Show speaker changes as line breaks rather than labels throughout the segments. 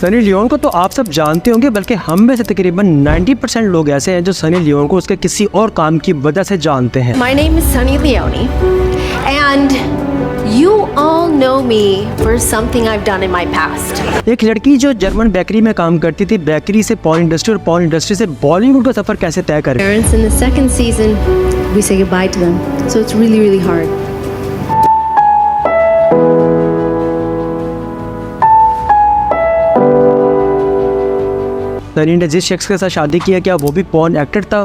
Sunny Leone को तो आप सब जानते होंगे, बल्कि हम में से तकरीबन 90% लोग ऐसे हैं जो सनी लियोन को उसके किसी और काम की वजह से जानते हैं।
My name is Sunny Leone and you all know me for something I've done in my past.
एक लड़की जो जर्मन बेकरी में काम करती थी, बेकरी से पॉर्न इंडस्ट्री और पॉर्न इंडस्ट्री से बॉलीवुड का सफर कैसे तय करे।
Parents in the second season, we say goodbye to them, so it's really hard.
Sunny ने जिस शख्स के साथ शादी किया, क्या वो भी पॉर्न एक्टर था?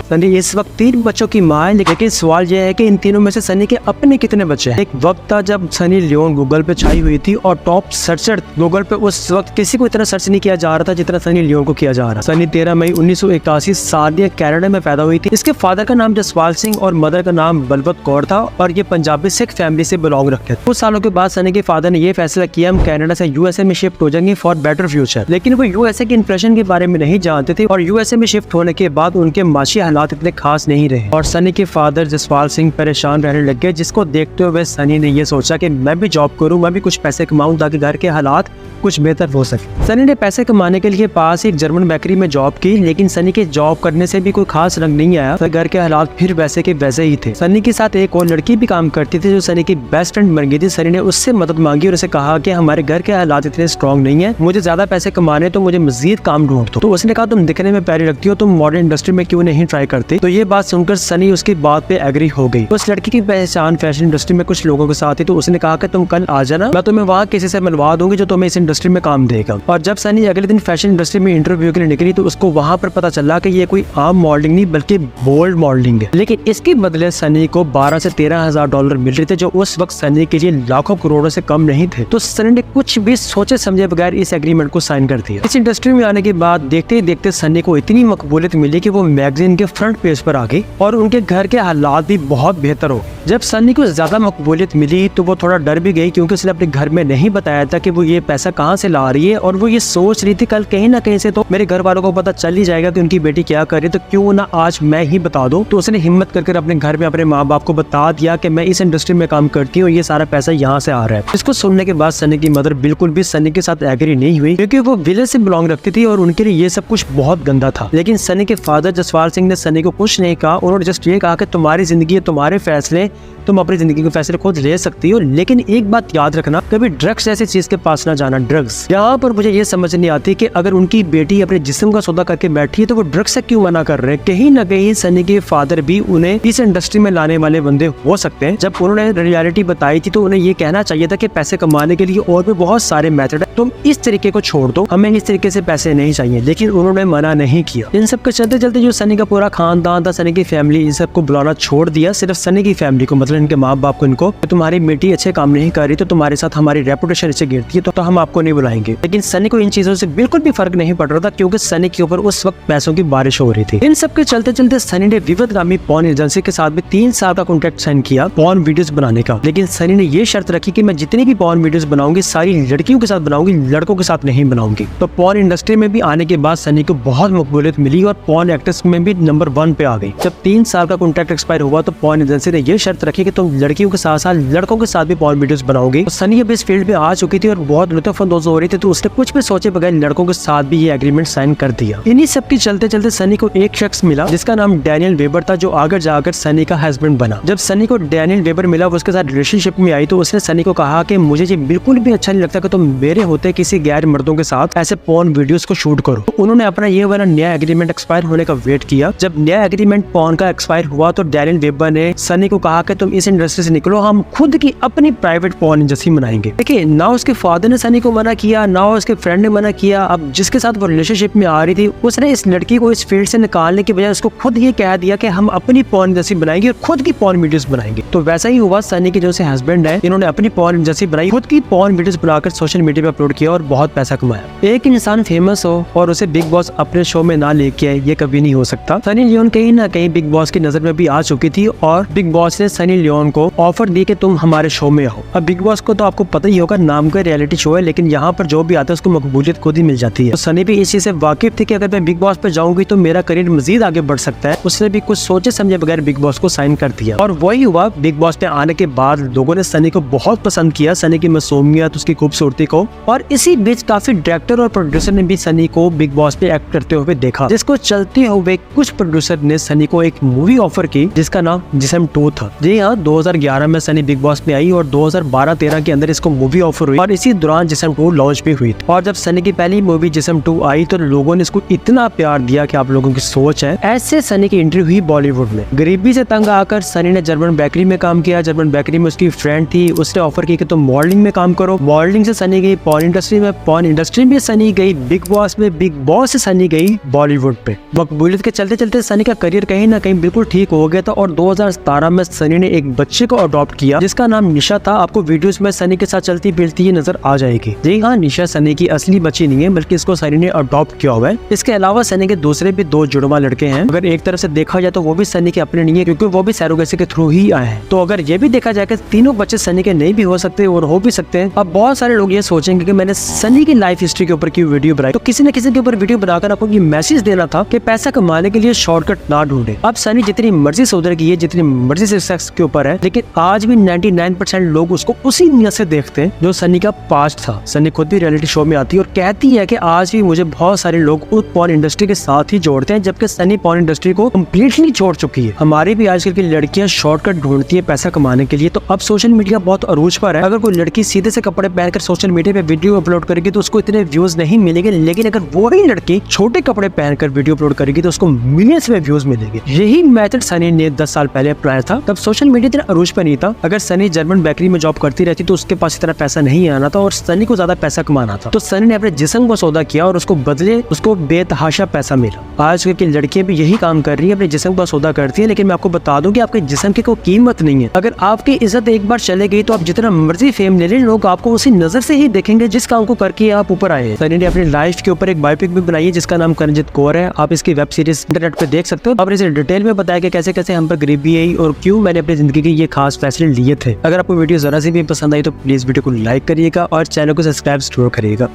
सनी इस वक्त 3 बच्चों की मां है, लेकिन सवाल यह है कि इन तीनों में से सनी के अपने कितने बच्चे हैं। एक वक्त था जब सनी लियोन गूगल पे छाई हुई थी और टॉप सर्चर गूगल पे उस वक्त किसी को इतना सर्च नहीं किया जा रहा था जितना सनी लियोन को किया जा रहा। सनी 13 मई 1981 सार्डिया कनाडा में पैदा हुई थी। इसके फादर का नाम जसपाल सिंह और मदर का नाम बलवंत कौर था और ये पंजाबी सिख फैमिली से बिलोंग रखते थे। कुछ सालों के बाद सनी के फादर ने यह फैसला किया हम कनाडा से यूएसए में शिफ्ट हो जाएंगे फॉर बेटर फ्यूचर, लेकिन वो यूएसए के इंप्रेशन के बारे में नहीं जानते थे और यूएसए में शिफ्ट होने के बाद उनके माशी हालात इतने खास नहीं रहे और सनी के फादर जसपाल सिंह परेशान रहने लग गए, जिसको देखते हुए सनी ने यह सोचा कि मैं भी जॉब करूं, मैं भी कुछ पैसे कमाऊं ताकि घर के हालात कुछ बेहतर हो सके। सनी ने पैसे कमाने के लिए पास एक जर्मन बेकरी में जॉब की, लेकिन सनी के जॉब करने से भी कोई खास रंग नहीं आया, तो घर के हालात फिर वैसे के वैसे ही थे। सनी के साथ एक और लड़की भी काम करती थी जो सनी की बेस्ट फ्रेंड बन गई थी। सनी ने उससे मदद मांगी और उसे कहा कि हमारे घर के हालात इतने स्ट्रॉन्ग नहीं है, मुझे ज्यादा पैसे कमाने तो मुझे मजीद काम ढूंढ दो। तो उसने कहा तुम दिखने में प्यारी लगती हो, तुम मॉडर्न इंडस्ट्री में क्यों नहीं ट्राई करती। तो ये बात सुनकर सनी उसकी बात पे एग्री हो गई। उस लड़की की पहचान फैशन इंडस्ट्री में कुछ लोगों के साथ थी, तो उसने कहा कि तुम कल आ जाना, मैं तुम्हें वहाँ किसी से मिलवा दूंगी जो तुम्हें इस इंडस्ट्री में काम देगा। और जब सनी अगले दिन फैशन इंडस्ट्री में इंटरव्यू के लिए निकली तो उसको वहाँ पर पता चला कि ये कोई आम मॉडलिंग नहीं बल्कि बोल्ड मॉडलिंग है, लेकिन इसके बदले सनी को 12 से 13 हजार डॉलर मिल रहे थे, जो उस वक्त सनी के लिए लाखों करोड़ों से कम नहीं थे। तो सनी ने कुछ भी सोचे समझे बगैर इस एग्रीमेंट को साइन कर दिया। इस इंडस्ट्री में आने के बाद देखते ही देखते सनी को इतनी मकबूलियत मिली कि वो मैगजीन के फ्रंट पेज पर आ गई और उनके घर के हालात भी बहुत बेहतर हो। जब सनी को ज्यादा मकबूलियत मिली तो वो थोड़ा डर भी गई, क्योंकि उसने अपने घर में नहीं बताया था कि वो ये पैसा कहाँ से ला रही है और वो ये सोच रही थी कल कहीं ना कहीं से तो मेरे घर वालों को पता चल ही जाएगा कि उनकी बेटी क्या कर रही है, तो क्यों ना आज मैं ही बता दूं। तो उसने हिम्मत करके अपने घर में अपने माँ बाप को बता दिया कि मैं इस इंडस्ट्री में काम करती हूँ, ये सारा पैसा यहाँ से आ रहा है। इसको सुनने के बाद सनी की मदर बिल्कुल भी सनी के साथ एग्री नहीं हुई, क्योंकि वो विलेज से बिलोंग रखती थी और उनके लिए ये सब कुछ बहुत गंदा था। लेकिन सनी के फादर जसपाल सिंह ने सनी को कुछ नहीं कहा, उन्होंने जस्ट ये कहा कि तुम्हारी जिंदगी है, तुम्हारे फैसले, तुम अपनी जिंदगी के फैसले खुद ले सकती हो, लेकिन एक बात याद रखना, कभी ड्रग्स ऐसी चीज के पास ना जाना। ड्रग्स यहाँ पर मुझे ये समझ नहीं आती कि अगर उनकी बेटी अपने जिस्म का सौदा करके बैठी है तो वो ड्रग्स से क्यों मना कर रहे हैं। कहीं ना कहीं सनी के फादर भी उन्हें इस इंडस्ट्री में लाने वाले बंदे हो सकते हैं। जब उन्होंने रियलिटी बताई थी तो उन्हें ये कहना चाहिए था कि पैसे कमाने के लिए और भी बहुत सारे मेथड है, तुम इस तरीके को छोड़ दो, हमें इस तरीके से पैसे नहीं चाहिए, लेकिन उन्होंने मना नहीं किया। इन सब के चलते चलते जो सनी का पूरा खानदान था, सनी की फैमिली, इन सबको बुलाना छोड़ दिया। सिर्फ सनी की फैमिली को, मतलब इनके माँ बाप को, इनको तुम्हारी बेटी अच्छे काम नहीं कर रही तो तुम्हारे साथ हमारी रेपुटेशन इससे गिरती है, तो हम आपको नहीं बुलाएंगे। लेकिन सनी को इन चीजों से बिल्कुल भी फर्क नहीं पड़ रहा था, क्योंकि सनी के ऊपर उस वक्त पैसों की बारिश हो रही थी। इन सब के चलते चलते सनी ने विविध नामी पॉर्न एजेंसी के साथ भी 3 साल का कॉन्ट्रैक्ट साइन किया पॉर्न वीडियोस बनाने का। लेकिन सनी ने ये शर्त रखी कि मैं जितनी भी पॉर्न वीडियोस बनाऊंगी सारी लड़कियों के साथ बनाऊंगी, लड़कों के साथ नहीं बनाऊंगी। तो पॉर्न इंडस्ट्री में भी आने के बाद सनी को बहुत मकबूलियत मिली और पॉर्न एक्ट्रेस में भी नंबर 1 पे आ गई। जब 3 साल का कॉन्ट्रैक्ट एक्सपायर हुआ तो पॉर्न एजेंसी ने ये शर्त रखी कि तुम लड़कियों के साथ साथ लड़कों के साथ भी पॉर्न वीडियोस बनाओगे। तो सनी अब इस फील्ड में आ चुकी थी और बहुत लुत्फअंदोज हो रही थी, तो उसने कुछ भी सोचे बगैर लड़कों के साथ भी ये एग्रीमेंट साइन कर दिया। इन्हीं सब के चलते चलते सनी को एक शख्स मिला जिसका नाम डैनियल वेबर था, जो आगे जाकर सनी का हस्बैंड बना। जब सनी को डैनियल वेबर मिला, वो उसके साथ रिलेशनशिप में आई, तो उसने सनी को कहा कि मुझे ये बिल्कुल भी अच्छा नहीं लगता कि तुम मेरे होते किसी गैर मर्दों के साथ ऐसे पॉर्न वीडियोस को शूट करो। तो उन्होंने अपना ये वाला नया एग्रीमेंट एक्सपायर होने का वेट किया। जब नया एग्रीमेंट पॉर्न का एक्सपायर हुआ तो डैनियल वेबर ने सनी को कहा कि तुम इस इंडस्ट्री से निकलो, हम खुद की अपनी प्राइवेट पॉर्न इंडस्ट्री बनाएंगे। देखिए, ना उसके फादर ने सनी को मना किया, ना उसके फ्रेंड ने मना किया। अब जिसके साथ वो रिलेशनशिप में आ रही थी उसने इस लड़की को इस फील्ड से निकालने के बजाय उसको खुद ये कह दिया कि हम अपनी पॉर्न इंडस्ट्री बनाएंगे और खुद की पॉर्न वीडियोस बनाएंगे। तो वैसा ही हुआ, सनी के जो से हस्बैंड है इन्होंने अपनी पॉर्न इंडस्ट्री बनाई, खुद की पॉर्न वीडियोस बनाकर सोशल मीडिया पे अपलोड किया और बहुत पैसा कमाया। एक इंसान फेमस हो और उसे बिग बॉस अपने शो में ना लेके आए, ये कभी नहीं हो सकता। सनी लियोन कहीं ना कहीं बिग बॉस की नजर में भी आ चुकी थी और बिग बॉस ने सनी लियोन को ऑफर दी कि तुम हमारे शो में आओ। अब बिग बॉस को तो आपको पता ही होगा, नाम का रियलिटी शो है, लेकिन यहाँ पर जो भी आता है उसको मकबूलियत खुद ही मिल जाती है। तो सनी भी इस चीज से वाकिफ थी कि अगर मैं बिग बॉस पे जाऊंगी तो मेरा करियर मजीद आगे बढ़ सकता है। उसने भी कुछ सोचे समझे बगैर बिग बॉस को साइन कर दिया और वही हुआ। बिग बॉस पे आने के बाद लोगों ने सनी को बहुत पसंद किया, सनी की मासूमियत, उसकी खूबसूरती को। और इसी बीच काफी डायरेक्टर और प्रोड्यूसर ने भी सनी को बिग बॉस पे एक्ट करते हुए देखा, जिसको चलते हुए कुछ प्रोड्यूसर ने सनी को एक मूवी ऑफर की जिसका नाम जिस्म 2 था। जी हाँ, 2011 में सनी बिग बॉस में आई और 2012-13 के अंदर इसको मूवी ऑफर हुई और इसी दौरान जिस्म 2 लॉन्च भी हुई। और जब सनी की पहली मूवी जिस्म 2 आई तो लोगों ने इसको इतना प्यार दिया कि आप लोगों की सोच है। ऐसे सनी की एंट्री हुई बॉलीवुड में। गरीबी से तंग आकर सनी ने जर्मन बेकरी में काम किया। जर्मन बेकरी में उसकी फ्रेंड थी, उसने ऑफर की कि तुम मॉडलिंग में काम करो। मॉडलिंग से सनी गई पॉर्न इंडस्ट्री में, पॉर्न इंडस्ट्री में सनी गई बिग बॉस में, बिग बॉस से सनी गई बॉलीवुड पे। मकबूलियत के चलते चलते सनी का करियर कहीं ना कहीं बिल्कुल ठीक हो गया था और 2017 में सनी ने एक बच्चे को अडॉप्ट किया जिसका नाम निशा था। आपको वीडियोस में सनी के साथ चलती फिरती ही नजर आ जाएगी। जी हाँ, निशा सनी की असली बच्ची नहीं है, बल्कि इसको सनी ने अडॉप्ट किया हुआ है। इसके अलावा सनी के दूसरे भी 2 जुड़वा लड़के हैं। अगर एक तरफ से देखा जाए तो वो भी सनी के अपने नहीं है, क्योंकि वो भी सैरोगेसी के थ्रू ही आए हैं। तो अगर ये भी देखा जाए कि तीनों बच्चे सनी के नहीं भी हो सकते और हो भी सकते हैं। अब बहुत सारे लोग ये सोचेंगे कि मैंने सनी की लाइफ हिस्ट्री के ऊपर की वीडियो बनाई, तो किसी न किसी के ऊपर वीडियो बनाकर आपको ये मैसेज देना था कि पैसा कमाने के लिए शॉर्टकट ना ढूंढे। अब सनी जितनी मर्जी से उधर की है, जितनी मर्जी से सेक्स के ऊपर है, लेकिन आज भी 99% लोग उसको उसी नियत से देखते हैं जो सनी का पास्ट था। सनी खुद भी रियलिटी शो में आती है और कहती है कि आज भी मुझे बहुत सारे लोग उस पॉर्न इंडस्ट्री के साथ ही जोड़ते हैं, जबकि सनी पॉर्न इंडस्ट्री को कम्प्लीटली छोड़ चुकी है। हमारी भी आजकल की लड़कियां शॉर्टकट ढूंढती है पैसा कमाने के लिए। तो अब सोशल मीडिया बहुत अरूज पर है। अगर कोई लड़की सीधे से कपड़े पहनकर सोशल मीडिया पे वीडियो अपलोड करेगी तो उसको इतने व्यूज नहीं मिलेंगे, लेकिन अगर वही लड़की छोटे कपड़े पहनकर वीडियो अपलोड करेगी तो उसको मिलियंस में व्यूज मिलेंगे। यही मेथड सनी ने 10 साल पहले अपनाया था। तब सोशल मीडिया इतना अरूज पर नहीं था। अगर सनी जर्मन बेकरी में जॉब करती रहती तो उसके पास इतना पैसा नहीं आना था और सनी को ज्यादा पैसा कमाना था। तो सनी ने अपने जिस्म को सौदा किया और उसको बदले उसको बेतहाशा पैसा मिला। आजकल की लड़कियां भी यही काम कर रही है, अपने जिस्म का सौदा करती है। लेकिन मैं आपको बता दूं कि आपके जिस्म की कोई कीमत नहीं है। अगर आपकी इज्जत एक बार चले गई तो आप जितना मर्जी फेम ले लें, लोग आपको उसी नजर से ही देखेंगे जिस काम को करके आप ऊपर आए। सनी ने अपनी लाइफ के ऊपर एक बायोपिक भी बनाई है जिसका नाम करणजीत कौर है। आप इसकी वेब सीरीज इंटरनेट पे देख सकते हो। और इसे डिटेल में बताया कि कैसे कैसे हम पर गरीबी आई और क्यों मैंने अपनी जिंदगी के ये खास फैसले लिए थे। अगर आपको वीडियो जरा सी भी पसंद आई तो प्लीज वीडियो को लाइक करिएगा और चैनल को सब्सक्राइब जरूर करिएगा।